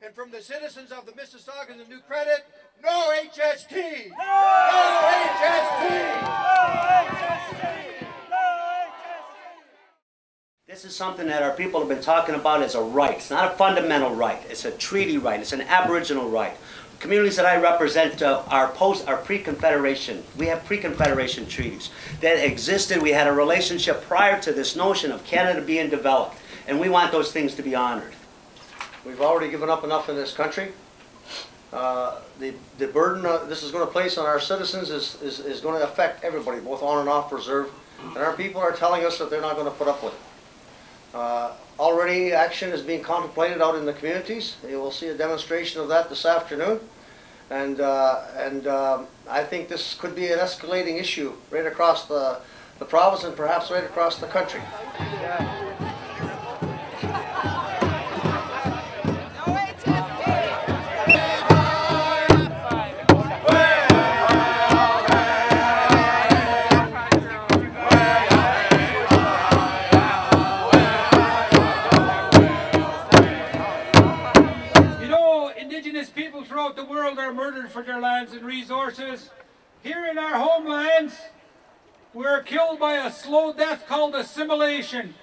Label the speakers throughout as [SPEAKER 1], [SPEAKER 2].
[SPEAKER 1] And from the citizens of the Mississaugas of New Credit, no HST! No HST!
[SPEAKER 2] This is something that our people have been talking about as a right. It's not a fundamental right. It's a treaty right. It's an Aboriginal right. Communities that I represent are pre-Confederation. We have pre-Confederation treaties that existed. We had a relationship prior to this notion of Canada being developed, and we want those things to be honored.
[SPEAKER 3] We've already given up enough in this country. The burden this is going to place on our citizens is going to affect everybody, both on and off reserve, and our people are telling us that they're not going to put up with it. Already action is being contemplated out in the communities. You will see a demonstration of that this afternoon. And I think this could be an escalating issue right across the province and perhaps right across the country.
[SPEAKER 4] Throughout the world are murdered for their lands and resources. Here in our homelands, we're killed by a slow death called assimilation.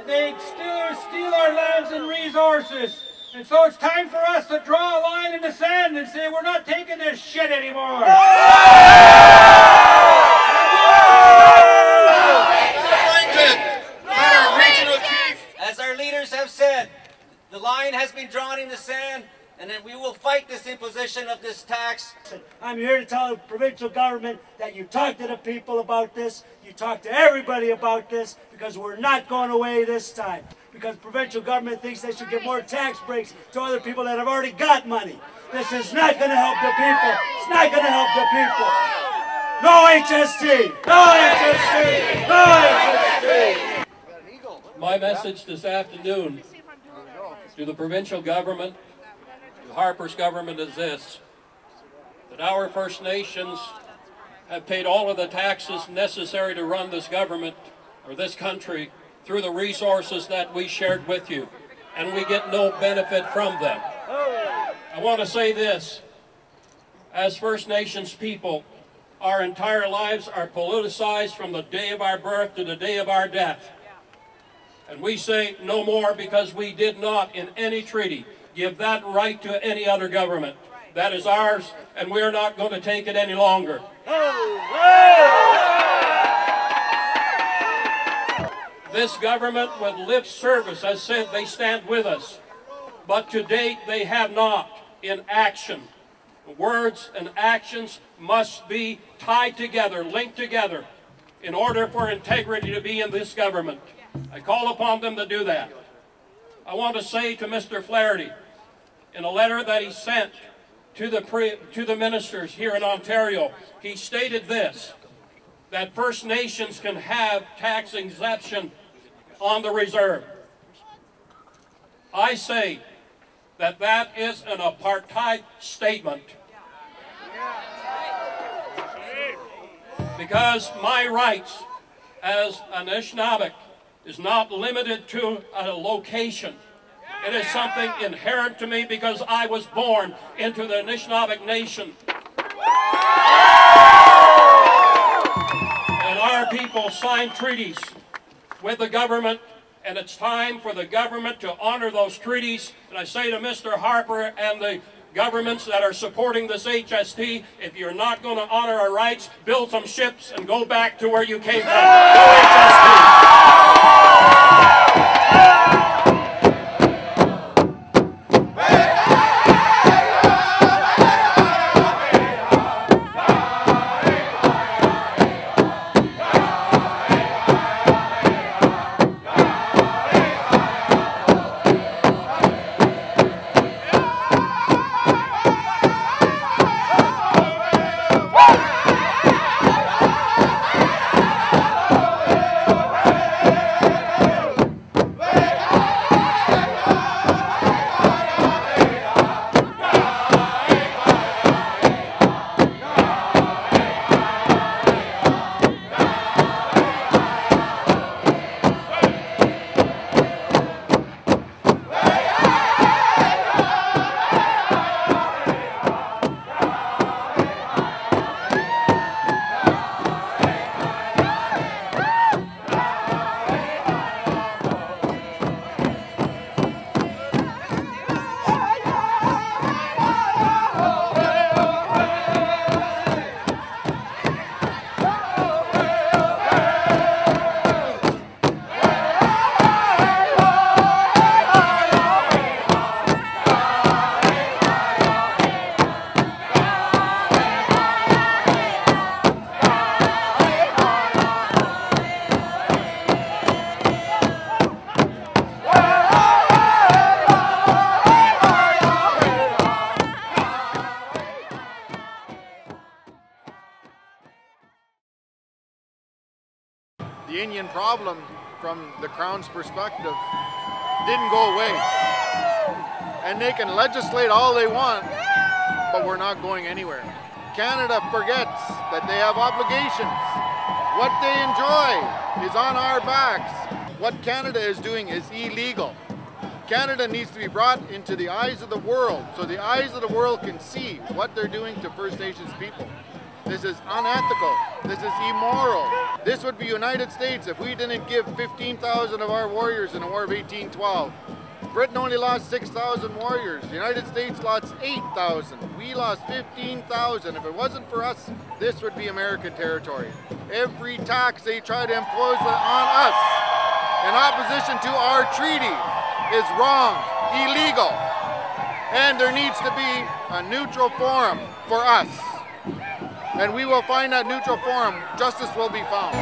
[SPEAKER 4] They steal our lands and resources. And so it's time for us to draw a line in the sand and say we're not taking this shit anymore.
[SPEAKER 5] As our leaders have said, the line has been drawn in the sand, and then we will fight this imposition of this tax.
[SPEAKER 6] I'm here to tell the provincial government that you talk to the people about this, you talk to everybody about this, because we're not going away this time. Because provincial government thinks they should give more tax breaks to other people that have already got money. This is not going to help the people. It's not going to help the people. No HST! No HST! No HST!
[SPEAKER 7] My message this afternoon to the provincial government, Harper's government, is this: that our First Nations have paid all of the taxes necessary to run this government, or this country, through the resources that we shared with you, and we get no benefit from them. I want to say this: as First Nations people, our entire lives are politicized from the day of our birth to the day of our death. And we say no more, because we did not in any treaty give that right to any other government. That is ours, and we're not going to take it any longer. This government with lip service has said they stand with us, but to date they have not in action. Words and actions must be tied together, linked together, in order for integrity to be in this government. I call upon them to do that. I want to say to Mr. Flaherty, in a letter that he sent to the ministers here in Ontario, he stated this: that First Nations can have tax exemption on the reserve. I say that that is an apartheid statement. Because my rights as an Anishinaabe is not limited to a location. It is something inherent to me because I was born into the Anishinaabe nation. And our people signed treaties with the government, and it's time for the government to honor those treaties. And I say to Mr. Harper and the governments that are supporting this HST, if you're not going to honor our rights, build some ships and go back to where you came from. Go HST!
[SPEAKER 8] problem from the Crown's perspective didn't go away. And they can legislate all they want, but we're not going anywhere. Canada forgets that they have obligations. What they enjoy is on our backs. What Canada is doing is illegal. Canada needs to be brought into the eyes of the world so the eyes of the world can see what they're doing to First Nations people. This is unethical. This is immoral. This would be United States if we didn't give 15,000 of our warriors in the War of 1812. Britain only lost 6,000 warriors. The United States lost 8,000. We lost 15,000. If it wasn't for us, this would be American territory. Every tax they try to impose on us in opposition to our treaty is wrong, illegal, and there needs to be a neutral forum for us. And we will find that neutral forum. Justice will be found.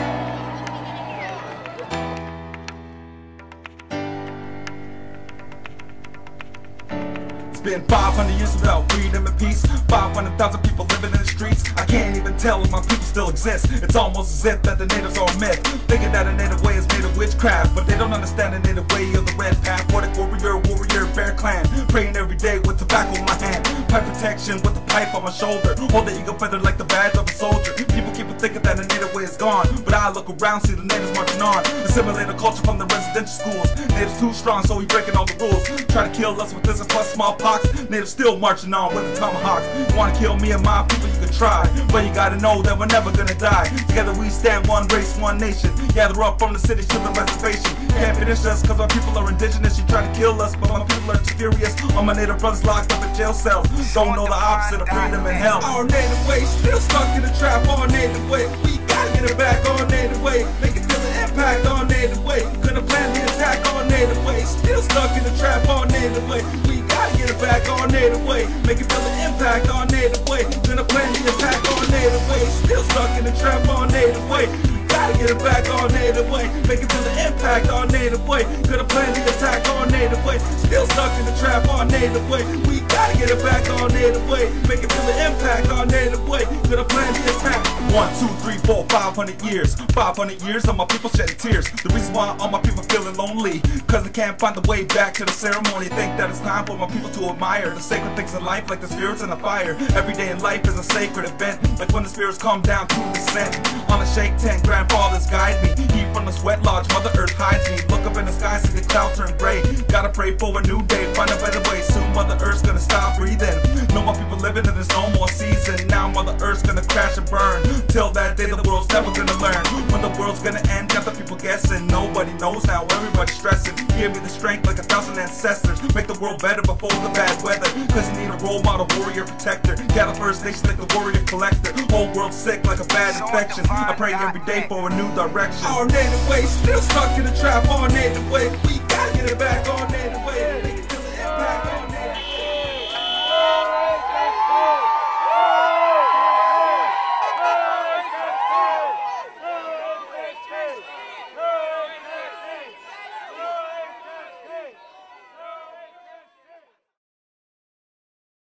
[SPEAKER 9] It's been 500 years without freedom and peace. 500,000 people living in the streets. I can't even tell if my people still exist. It's almost as if that the natives are a myth, thinking that a native way is made of witchcraft, but they don't understand the native way of the red path. Nordic warrior, bear clan, praying every day with tobacco in my hand, pipe protection with the pipe on my shoulder, hold the eagle feather like the badge of a soldier. People keep thinking that the native way is gone, but I look around, see the natives marching on. Assimilate a culture from the residential schools. Natives too strong, so we breaking all the rules. Try to kill us with this and plus smallpox. Natives still marching on with the tomahawks. You wanna kill me and my people, you can try, but you gotta know that we're never gonna die. Together we stand, one race, one nation. Gather up from the cities to the reservation. Can't finish us cause our people are indigenous. You try to kill us, but my people are too furious. All my native brothers locked up in jail cells. Don't know the opposite of freedom and hell. Our native way still stuck in the trap. Our native way, we gotta get it back. Our native way, make it feel the impact. Our native way, couldn't plan the attack. Our native way, still stuck in the trap. Our native way, we gotta get it back. Our native way, make it feel the impact. Our native way, gonna plan the attack. Our native way, still stuck in the trap. Our native way, gotta get it back. Our native way, make it feel the impact. Our native way, gonna plan the attack. Our native way, still stuck in the trap. Our native way, we gotta get it back. Our native way, make it feel the impact. Our native way, gonna plan the attack. 1, 2, 3, 4, 500 years. 500 years of my people shedding tears. The reason why all my people feeling lonely, cause they can't find the way back to the ceremony. Think that it's time for my people to admire the sacred things in life, like the spirits and the fire. Every day in life is a sacred event, like when the spirits come down to descend. On a shake tent, grandfathers guide me. Heat from the sweat lodge, Mother Earth hides me. Look up in the sky, see the clouds turn gray. Gotta pray for a new day, find a better way. Soon Mother Earth's gonna stop breathing. No more people living and there's no more season. Now Mother Earth's gonna crash and burn. Till that day the world's never gonna learn. When the world's gonna end, got the people guessing. Nobody knows now, everybody's stressing. Give me the strength like 1,000 ancestors. Make the world better before the bad weather. Cause you need a role model, warrior protector. Gather First Nation like the warrior collector. Whole world sick like a bad infection. I pray every day for a new direction. Our native way, still stuck in the trap. Our native way, we gotta get it back. Our native way.